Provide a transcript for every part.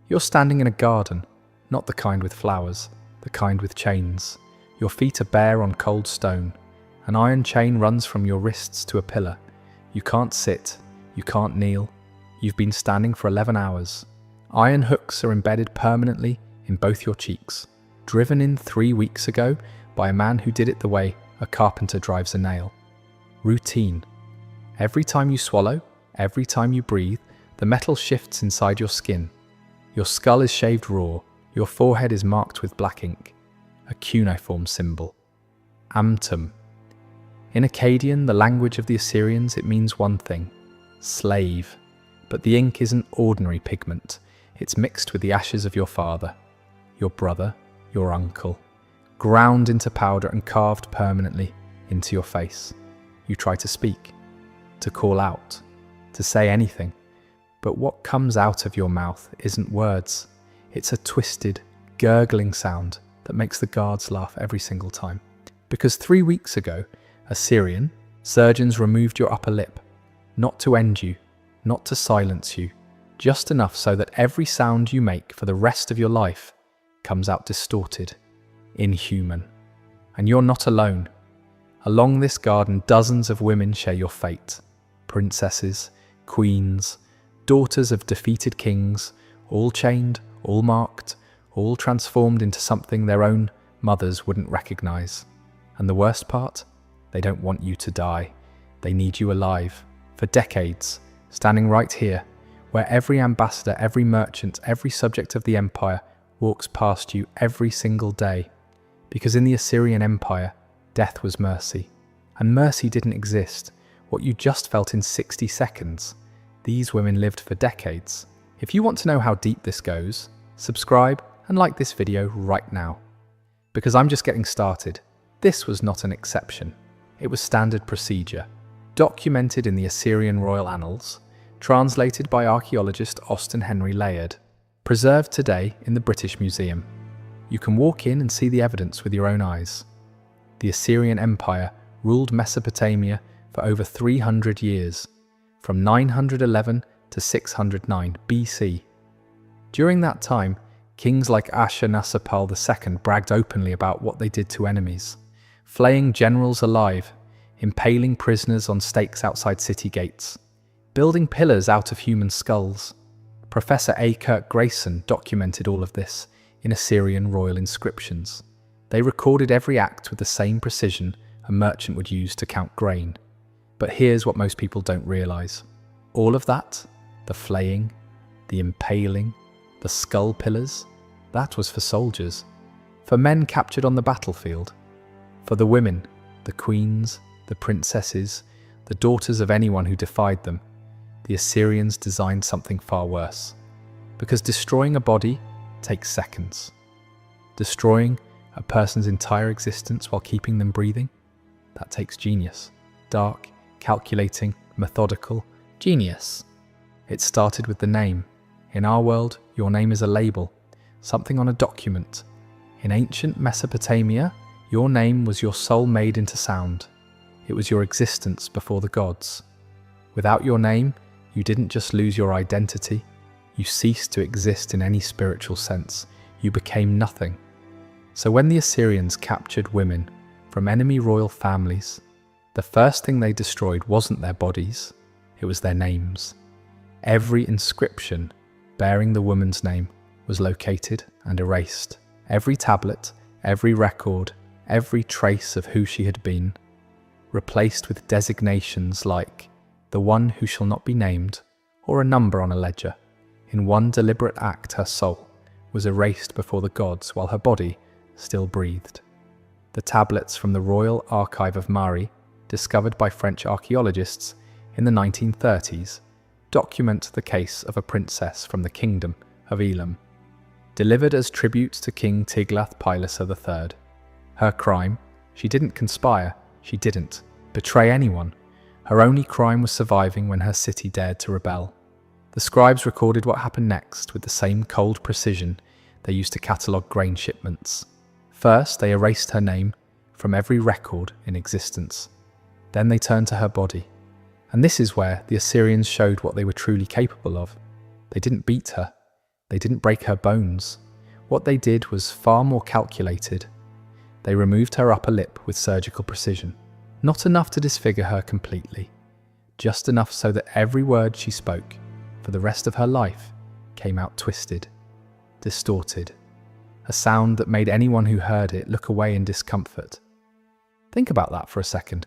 You're standing in a garden, not the kind with flowers, the kind with chains. Your feet are bare on cold stone. An iron chain runs from your wrists to a pillar. You can't sit, you can't kneel. You've been standing for 11 hours. Iron hooks are embedded permanently in both your cheeks, driven in 3 weeks ago by a man who did it the way a carpenter drives a nail. Routine. Every time you swallow, every time you breathe, the metal shifts inside your skin. Your skull is shaved raw, your forehead is marked with black ink, a cuneiform symbol. Amtum. In Akkadian, the language of the Assyrians, it means one thing: slave. But the ink isn't ordinary pigment. It's mixed with the ashes of your father, your brother, your uncle, ground into powder and carved permanently into your face. You try to speak, to call out, to say anything, but what comes out of your mouth isn't words. It's a twisted, gurgling sound that makes the guards laugh every single time. Because 3 weeks ago, Assyrian surgeons removed your upper lip, not to end you, not to silence you, just enough so that every sound you make for the rest of your life comes out distorted, inhuman. And you're not alone. Along this garden, dozens of women share your fate. Princesses, queens, daughters of defeated kings, all chained, all marked, all transformed into something their own mothers wouldn't recognize. And the worst part? They don't want you to die. They need you alive, for decades, standing right here, where every ambassador, every merchant, every subject of the empire walks past you every single day. Because in the Assyrian Empire, death was mercy. And mercy didn't exist, what you just felt in 60 seconds. These women lived for decades. If you want to know how deep this goes, subscribe and like this video right now. Because I'm just getting started. This was not an exception. It was standard procedure, documented in the Assyrian Royal Annals, translated by archaeologist Austen Henry Layard, preserved today in the British Museum. You can walk in and see the evidence with your own eyes. The Assyrian Empire ruled Mesopotamia for over 300 years, from 911 to 609 BC. During that time, kings like Ashurnasirpal II bragged openly about what they did to enemies, flaying generals alive, impaling prisoners on stakes outside city gates, building pillars out of human skulls. Professor Kirk Grayson documented all of this in Assyrian royal inscriptions. They recorded every act with the same precision a merchant would use to count grain. But here's what most people don't realize. All of that, the flaying, the impaling, the skull pillars, that was for soldiers, for men captured on the battlefield, for the women, the queens, the princesses, the daughters of anyone who defied them. The Assyrians designed something far worse. Because destroying a body takes seconds. Destroying a person's entire existence while keeping them breathing, that takes genius. Dark, calculating, methodical, genius. It started with the name. In our world, your name is a label, something on a document. In ancient Mesopotamia, your name was your soul made into sound. It was your existence before the gods. Without your name, you didn't just lose your identity, you ceased to exist in any spiritual sense. You became nothing. So when the Assyrians captured women from enemy royal families, the first thing they destroyed wasn't their bodies, it was their names. Every inscription bearing the woman's name was located and erased. Every tablet, every record, every trace of who she had been, replaced with designations like the one who shall not be named, or a number on a ledger. In one deliberate act, her soul was erased before the gods while her body still breathed. The tablets from the Royal Archive of Mari, discovered by French archaeologists in the 1930s, document the case of a princess from the kingdom of Elam, delivered as tribute to King Tiglath-Pileser III. Her crime? She didn't conspire, she didn't betray anyone. Her only crime was surviving when her city dared to rebel. The scribes recorded what happened next with the same cold precision they used to catalogue grain shipments. First, they erased her name from every record in existence. Then they turned to her body. And this is where the Assyrians showed what they were truly capable of. They didn't beat her. They didn't break her bones. What they did was far more calculated. They removed her upper lip with surgical precision. Not enough to disfigure her completely, just enough so that every word she spoke, for the rest of her life, came out twisted, distorted, a sound that made anyone who heard it look away in discomfort. Think about that for a second.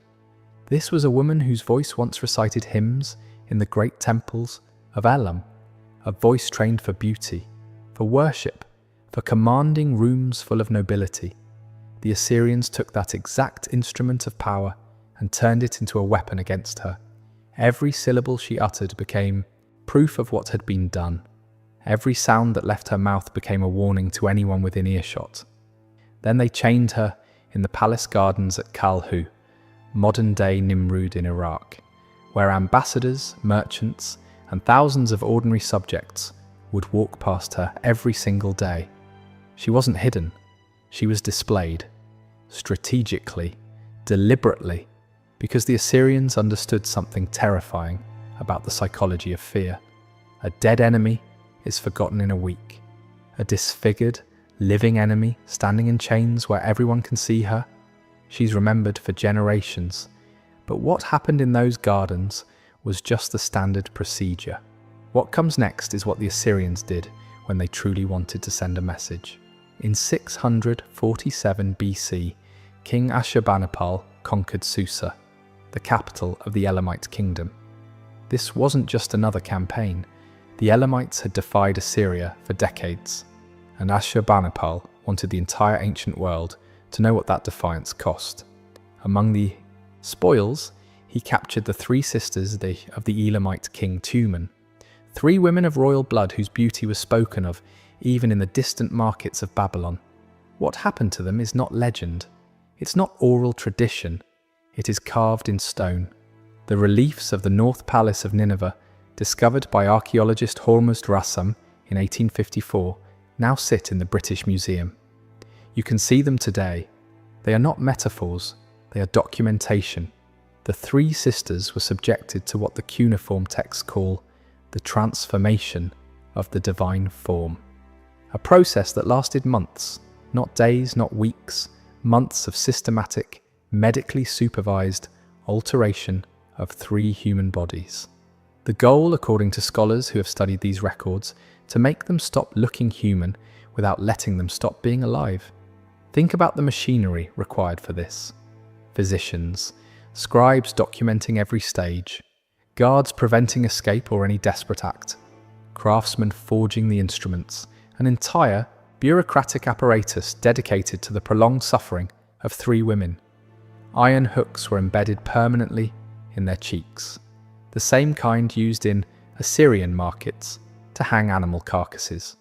This was a woman whose voice once recited hymns in the great temples of Elam, a voice trained for beauty, for worship, for commanding rooms full of nobility. The Assyrians took that exact instrument of power and turned it into a weapon against her. Every syllable she uttered became proof of what had been done. Every sound that left her mouth became a warning to anyone within earshot. Then they chained her in the palace gardens at Kalhu, modern-day Nimrud in Iraq, where ambassadors, merchants, and thousands of ordinary subjects would walk past her every single day. She wasn't hidden. She was displayed, strategically, deliberately, because the Assyrians understood something terrifying about the psychology of fear. A dead enemy is forgotten in a week. A disfigured, living enemy standing in chains where everyone can see her, she's remembered for generations. But what happened in those gardens was just the standard procedure. What comes next is what the Assyrians did when they truly wanted to send a message. In 647 BC, King Ashurbanipal conquered Susa, the capital of the Elamite kingdom. This wasn't just another campaign. The Elamites had defied Assyria for decades, and Ashurbanipal wanted the entire ancient world to know what that defiance cost. Among the spoils, he captured the three sisters of the Elamite king Tumen, three women of royal blood whose beauty was spoken of even in the distant markets of Babylon. What happened to them is not legend. It's not oral tradition. It is carved in stone. The reliefs of the North Palace of Nineveh, discovered by archaeologist Hormuzd Rassam in 1854, now sit in the British Museum. You can see them today. They are not metaphors, they are documentation. The three sisters were subjected to what the Cuneiform texts call the transformation of the divine form. A process that lasted months, not days, not weeks, months of systematic, medically supervised alteration of three human bodies. The goal, according to scholars who have studied these records, to make them stop looking human without letting them stop being alive. Think about the machinery required for this. Physicians, scribes documenting every stage, guards preventing escape or any desperate act, craftsmen forging the instruments, an entire bureaucratic apparatus dedicated to the prolonged suffering of three women. Iron hooks were embedded permanently in their cheeks, the same kind used in Assyrian markets to hang animal carcasses.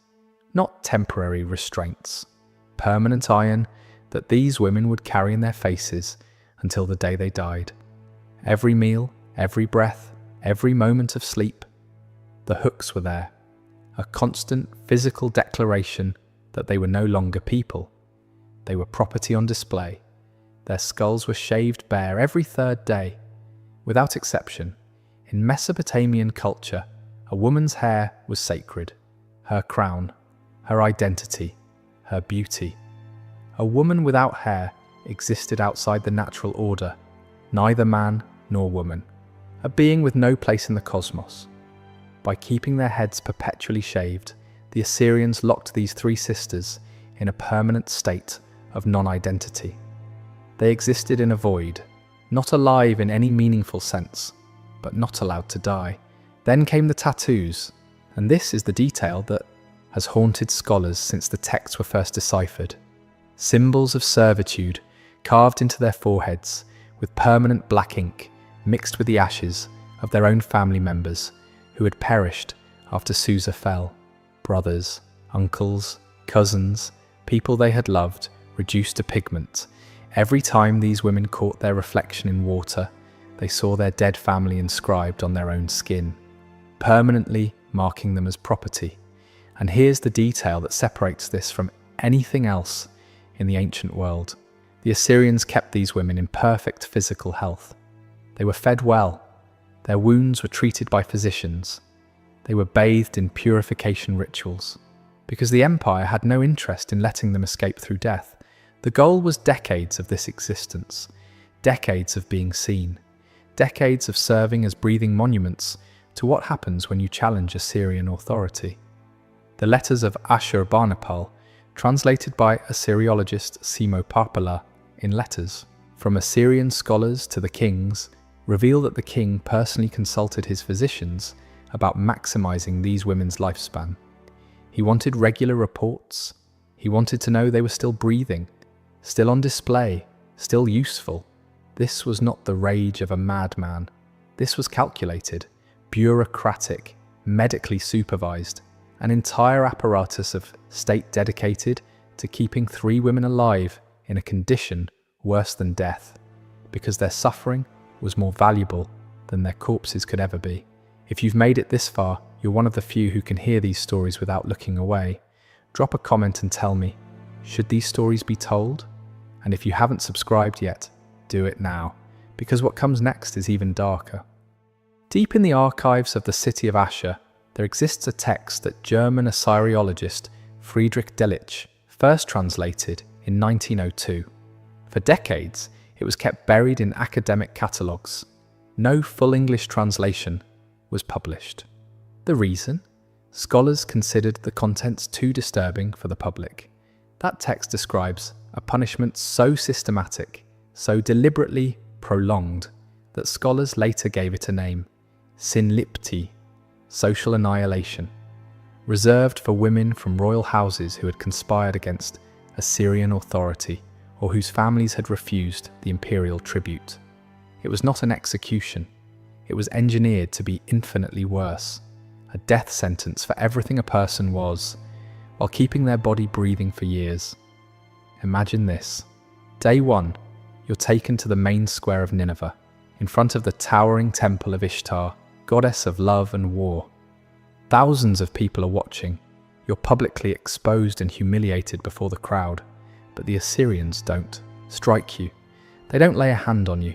Not temporary restraints, permanent iron that these women would carry in their faces until the day they died. Every meal, every breath, every moment of sleep, the hooks were there, a constant physical declaration that they were no longer people. They were property on display. Their skulls were shaved bare every third day. Without exception, in Mesopotamian culture, a woman's hair was sacred, her crown, her identity, her beauty. A woman without hair existed outside the natural order, neither man nor woman, a being with no place in the cosmos. By keeping their heads perpetually shaved, the Assyrians locked these three sisters in a permanent state of non-identity. They existed in a void, not alive in any meaningful sense, but not allowed to die. Then came the tattoos, and this is the detail that has haunted scholars since the texts were first deciphered. Symbols of servitude carved into their foreheads with permanent black ink mixed with the ashes of their own family members who had perished after Susa fell. Brothers, uncles, cousins, people they had loved, reduced to pigment. Every time these women caught their reflection in water, they saw their dead family inscribed on their own skin, permanently marking them as property. And here's the detail that separates this from anything else in the ancient world. The Assyrians kept these women in perfect physical health. They were fed well. Their wounds were treated by physicians. They were bathed in purification rituals. because the empire had no interest in letting them escape through death. The goal was decades of this existence, decades of being seen, decades of serving as breathing monuments to what happens when you challenge Assyrian authority. The letters of Ashurbanipal, translated by Assyriologist Simo Parpola in Letters from Assyrian Scholars to the Kings, reveal that the king personally consulted his physicians about maximizing these women's lifespan. He wanted regular reports. He wanted to know they were still breathing, still on display, still useful. This was not the rage of a madman. This was calculated, bureaucratic, medically supervised, an entire apparatus of state dedicated to keeping 3 women alive in a condition worse than death, because their suffering was more valuable than their corpses could ever be. If you've made it this far, you're one of the few who can hear these stories without looking away. Drop a comment and tell me, should these stories be told? And if you haven't subscribed yet, do it now, because what comes next is even darker. Deep in the archives of the city of Asher, there exists a text that German Assyriologist Friedrich Delitzsch first translated in 1902. For decades, it was kept buried in academic catalogues. No full English translation was published. The reason? Scholars considered the contents too disturbing for the public. That text describes a punishment so systematic, so deliberately prolonged, that scholars later gave it a name, Synlipti, social annihilation, reserved for women from royal houses who had conspired against Assyrian authority or whose families had refused the imperial tribute. It was not an execution. It was engineered to be infinitely worse, a death sentence for everything a person was, while keeping their body breathing for years. Imagine this. Day 1, you're taken to the main square of Nineveh, in front of the towering temple of Ishtar, goddess of love and war. Thousands of people are watching. You're publicly exposed and humiliated before the crowd, but the Assyrians don't strike you. They don't lay a hand on you.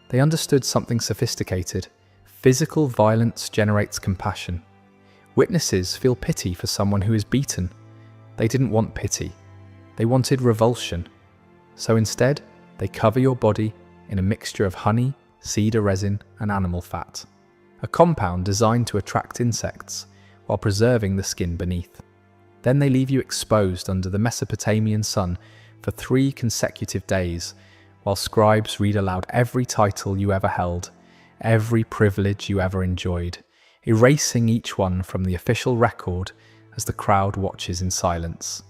They understood something sophisticated. Physical violence generates compassion. Witnesses feel pity for someone who is beaten. They didn't want pity. They wanted revulsion. So instead, they cover your body in a mixture of honey, cedar resin, and animal fat, a compound designed to attract insects while preserving the skin beneath. Then they leave you exposed under the Mesopotamian sun for 3 consecutive days, while scribes read aloud every title you ever held, every privilege you ever enjoyed, erasing each one from the official record as the crowd watches in silence.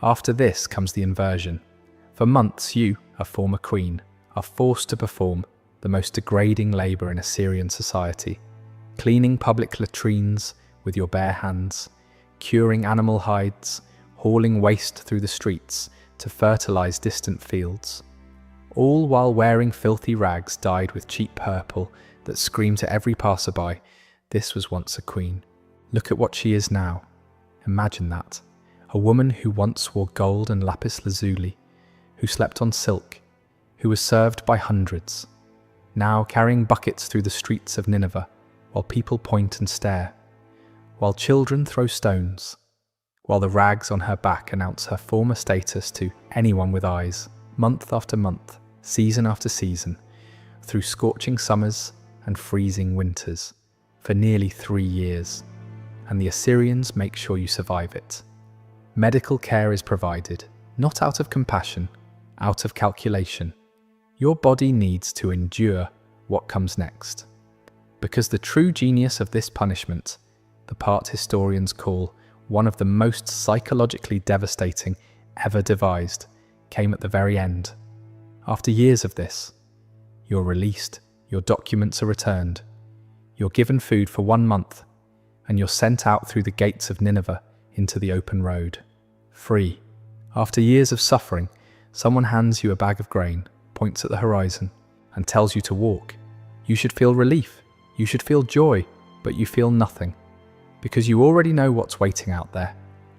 After this comes the inversion. For months you, a former queen, are forced to perform the most degrading labour in Assyrian society, cleaning public latrines with your bare hands, curing animal hides, hauling waste through the streets to fertilise distant fields, all while wearing filthy rags dyed with cheap purple that scream to every passerby, this was once a queen. Look at what she is now. Imagine that. A woman who once wore gold and lapis lazuli, who slept on silk, who was served by hundreds, now carrying buckets through the streets of Nineveh while people point and stare, while children throw stones, while the rags on her back announce her former status to anyone with eyes, month after month, season after season, through scorching summers and freezing winters, for nearly 3 years. And the Assyrians make sure you survive it. Medical care is provided, not out of compassion, out of calculation. Your body needs to endure what comes next. Because the true genius of this punishment, the part historians call one of the most psychologically devastating ever devised, came at the very end. After years of this, you're released, your documents are returned, you're given food for 1 month, and you're sent out through the gates of Nineveh into the open road, free. After years of suffering, someone hands you a bag of grain, points at the horizon, and tells you to walk. You should feel relief, you should feel joy, but you feel nothing. Because you already know what's waiting out there.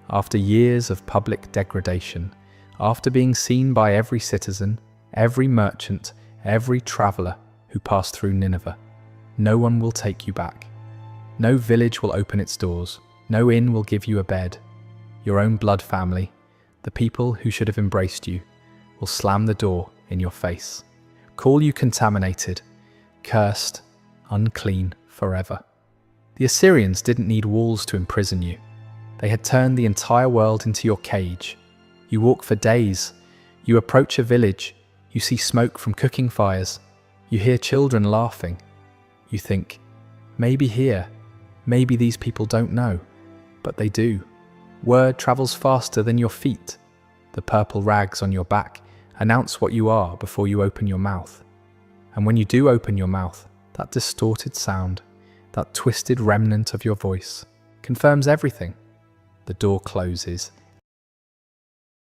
After years of public degradation, after being seen by every citizen, every merchant, every traveller who passed through Nineveh, no one will take you back. No village will open its doors, no inn will give you a bed. your own blood family, the people who should have embraced you, will slam the door in your face, call you contaminated, cursed, unclean forever. The Assyrians didn't need walls to imprison you. They had turned the entire world into your cage. You walk for days. You approach a village. You see smoke from cooking fires. You hear children laughing. You think, maybe here, maybe these people don't know. But they do. Word travels faster than your feet. The purple rags on your back announce what you are before you open your mouth. And when you do open your mouth, that distorted sound, that twisted remnant of your voice, confirms everything. The door closes